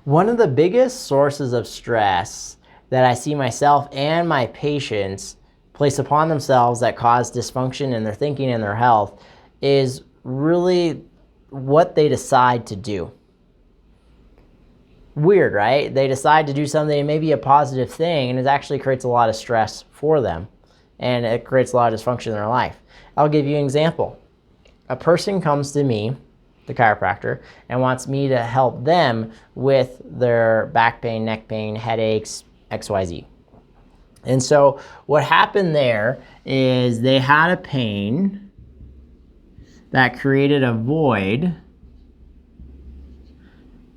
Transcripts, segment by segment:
One of the biggest sources of stress that I see myself and my patients place upon themselves that cause dysfunction in their thinking and their health is really what they decide to do. Weird, right? They decide to do something, maybe a positive thing, and it actually creates a lot of stress for them, and it creates a lot of dysfunction in their life. I'll give you an example. A person comes to me, the chiropractor, and wants me to help them with their back pain, neck pain, headaches, XYZ. And so what happened there is they had a pain that created a void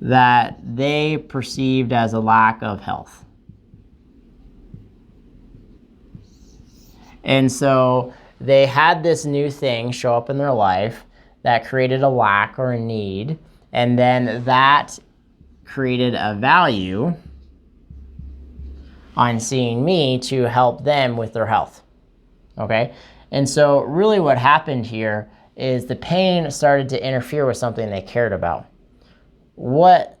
that they perceived as a lack of health. And so they had this new thing show up in their life that created a lack or a need, and then that created a value on seeing me to help them with their health. Okay? And so really what happened here is the pain started to interfere with something they cared about. What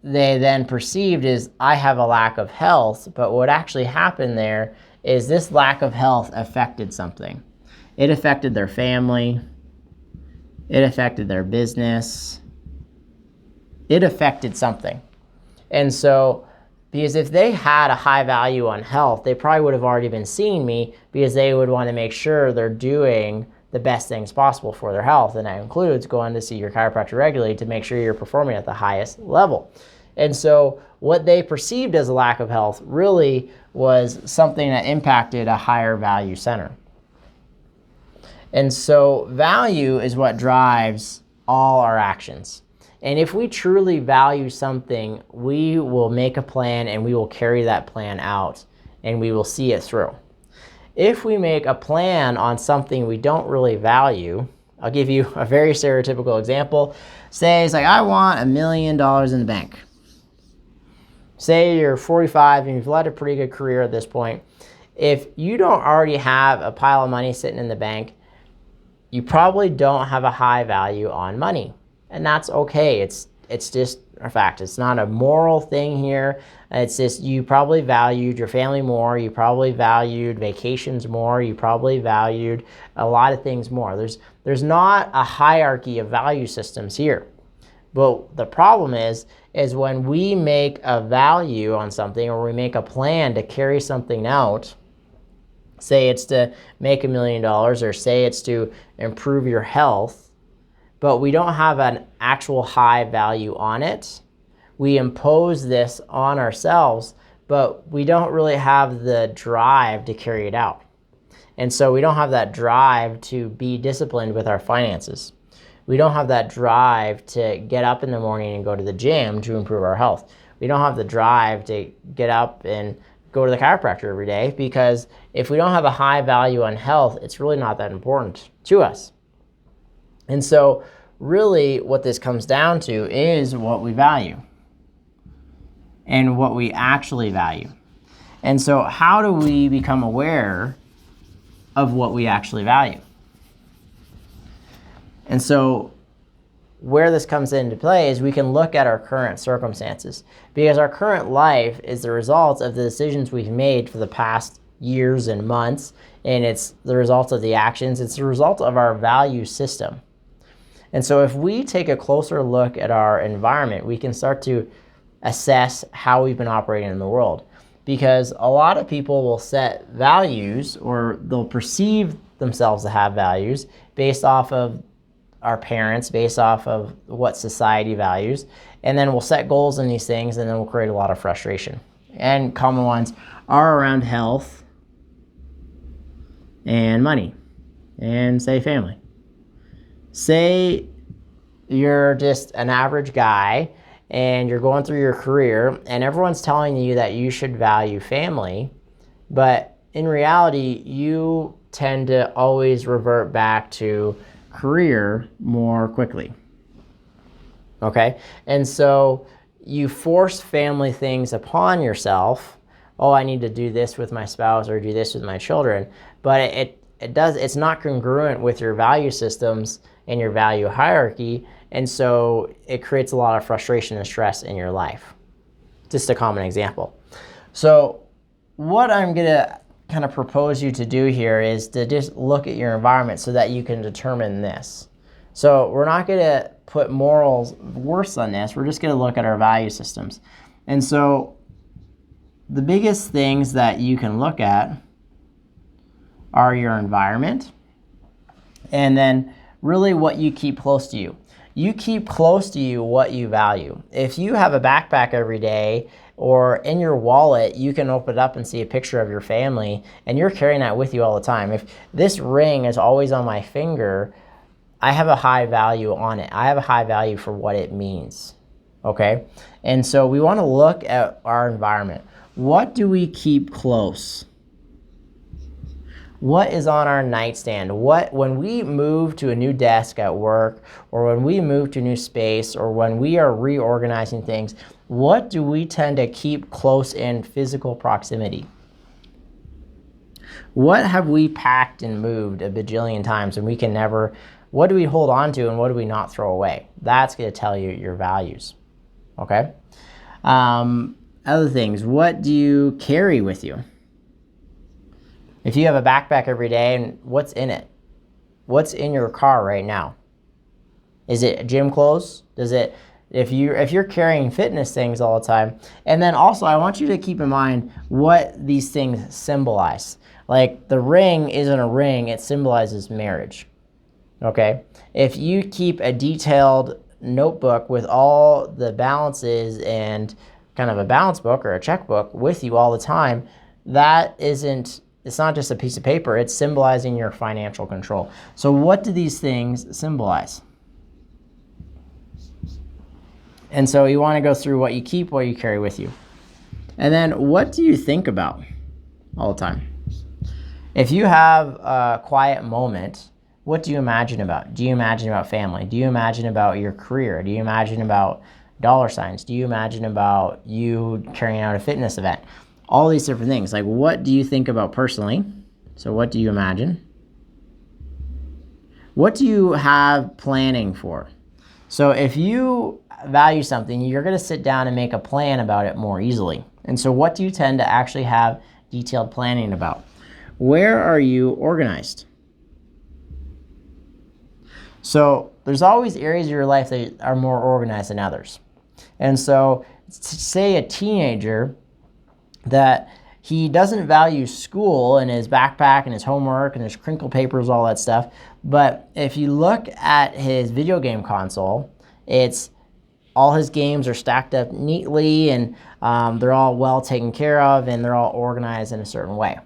they then perceived is, I have a lack of health, but what actually happened there is this lack of health affected something. It affected their family, it affected their business, it affected something. And so, because if they had a high value on health, they probably would have already been seeing me, because they would want to make sure they're doing the best things possible for their health. And that includes going to see your chiropractor regularly to make sure you're performing at the highest level. And so what they perceived as a lack of health really was something that impacted a higher value center. And so value is what drives all our actions. And if we truly value something, we will make a plan and we will carry that plan out and we will see it through. If we make a plan on something we don't really value, I'll give you a very stereotypical example. Say it's like, I want $1 million in the bank. Say you're 45 and you've led a pretty good career at this point. If you don't already have a pile of money sitting in the bank, you probably don't have a high value on money. And that's okay. It's just a fact. It's not a moral thing here. It's just you probably valued your family more. You probably valued vacations more. You probably valued a lot of things more. There's not a hierarchy of value systems here. But the problem is when we make a value on something, or we make a plan to carry something out, say it's to make $1 million, or say it's to improve your health, but we don't have an actual high value on it. We impose this on ourselves, but we don't really have the drive to carry it out. And so we don't have that drive to be disciplined with our finances. We don't have that drive to get up in the morning and go to the gym to improve our health. We don't have the drive to get up and go to the chiropractor every day, because if we don't have a high value on health, it's really not that important to us. And so really what this comes down to is what we value and what we actually value. And so how do we become aware of what we actually value? And so where this comes into play is we can look at our current circumstances, because our current life is the result of the decisions we've made for the past years and months, and it's the result of the actions. It's the result of our value system. And so if we take a closer look at our environment, we can start to assess how we've been operating in the world. Because a lot of people will set values, or they'll perceive themselves to have values based off of our parents, based off of what society values, and then we'll set goals in these things, and then we'll create a lot of frustration. And common ones are around health and money and, say, family. Say you're just an average guy and you're going through your career and everyone's telling you that you should value family, but in reality, you tend to always revert back to career more quickly. Okay? And so you force family things upon yourself. Oh, I need to do this with my spouse or do this with my children. But it's not congruent with your value systems and your value hierarchy, And so it creates a lot of frustration and stress in your life. Just a common example. So what I'm going to kind of propose you to do here is to just look at your environment so that you can determine this. So we're not going to put morals worse on this. We're just going to look at our value systems. And so the biggest things that you can look at are your environment and then really what you keep close to you. You keep close to you what you value. If you have a backpack every day or in your wallet, you can open it up and see a picture of your family and you're carrying that with you all the time. If this ring is always on my finger, I have a high value on it. I have a high value for what it means, okay? And so we want to look at our environment. What do we keep close? What is on our nightstand? When we move to a new desk at work, or when we move to a new space, or when we are reorganizing things, what do we tend to keep close in physical proximity? What have we packed and moved a bajillion times and we can never, what do we hold on to and what do we not throw away? That's going to tell you your values, okay? Other things, what do you carry with you? If you have a backpack every day, and what's in it? What's in your car right now? Is it gym clothes? If you're carrying fitness things all the time? And then also I want you to keep in mind what these things symbolize. Like the ring isn't a ring, it symbolizes marriage. Okay? If you keep a detailed notebook with all the balances and kind of a balance book or a checkbook with you all the time, it's not just a piece of paper, it's symbolizing your financial control. So what do these things symbolize? And so you want to go through what you keep, what you carry with you. And then what do you think about all the time? If you have a quiet moment, what do you imagine about? Do you imagine about family? Do you imagine about your career? Do you imagine about dollar signs? Do you imagine about you carrying out a fitness event? All these different things. Like, what do you think about personally? So what do you imagine? What do you have planning for? So if you value something, you're going to sit down and make a plan about it more easily. And so what do you tend to actually have detailed planning about? Where are you organized? So there's always areas of your life that are more organized than others. And so say a teenager that he doesn't value school and his backpack and his homework and his crinkle papers, all that stuff. But if you look at his video game console, it's all his games are stacked up neatly and they're all well taken care of and they're all organized in a certain way.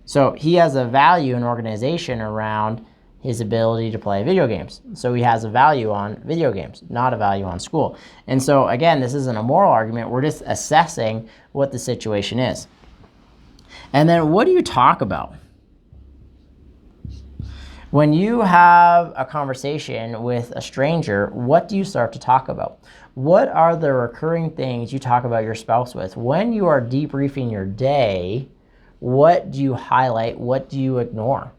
So he has a value and organization around his ability to play video games. So he has a value on video games, not a value on school. And so again, this isn't a moral argument. We're just assessing what the situation is. And then what do you talk about? When you have a conversation with a stranger, what do you start to talk about? What are the recurring things you talk about your spouse with? When you are debriefing your day, what do you highlight? What do you ignore?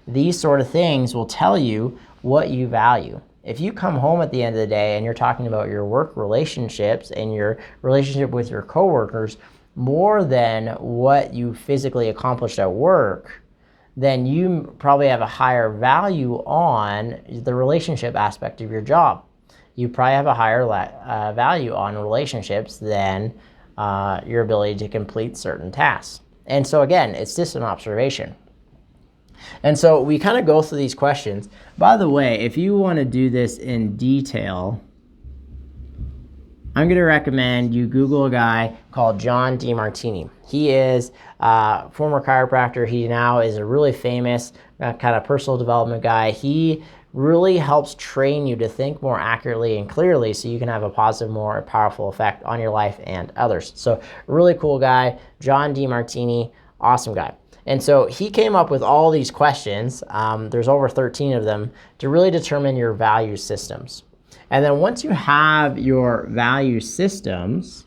These sort of things will tell you what you value. If you come home at the end of the day and you're talking about your work relationships and your relationship with your coworkers more than what you physically accomplished at work, then you probably have a higher value on the relationship aspect of your job. You probably have a higher value on relationships than your ability to complete certain tasks. And so again, it's just an observation. And so we kind of go through these questions. By the way, if you want to do this in detail, I'm going to recommend you Google a guy called John DeMartini. He is a former chiropractor. He now is a really famous kind of personal development guy. He really helps train you to think more accurately and clearly so you can have a positive, more powerful effect on your life and others. So really cool guy, John DeMartini, awesome guy. And so he came up with all these questions, there's over 13 of them, to really determine your value systems. And then once you have your value systems,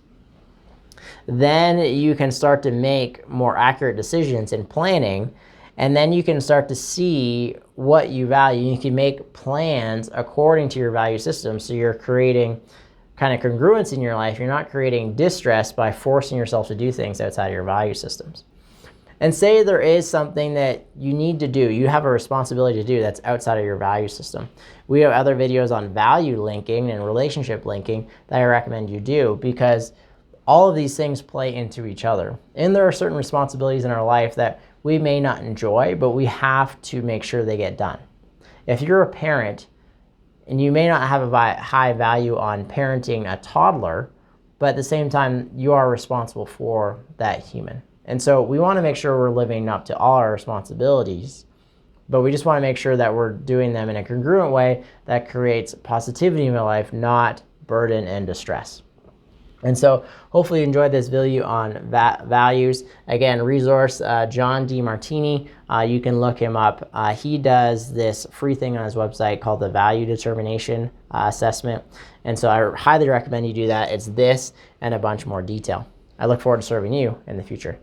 then you can start to make more accurate decisions in planning. And then you can start to see what you value. You can make plans according to your value system. So you're creating kind of congruence in your life. You're not creating distress by forcing yourself to do things outside of your value systems. And say there is something that you need to do, you have a responsibility to do that's outside of your value system. We have other videos on value linking and relationship linking that I recommend you do, because all of these things play into each other. And there are certain responsibilities in our life that we may not enjoy, but we have to make sure they get done. If you're a parent and you may not have a high value on parenting a toddler, but at the same time, you are responsible for that human. And so we want to make sure we're living up to all our responsibilities, but we just want to make sure that we're doing them in a congruent way that creates positivity in our life, not burden and distress. And so hopefully you enjoyed this video on values. Again, resource, John D. Martini. You can look him up. He does this free thing on his website called the Value Determination Assessment. And so I highly recommend you do that. It's this and a bunch more detail. I look forward to serving you in the future.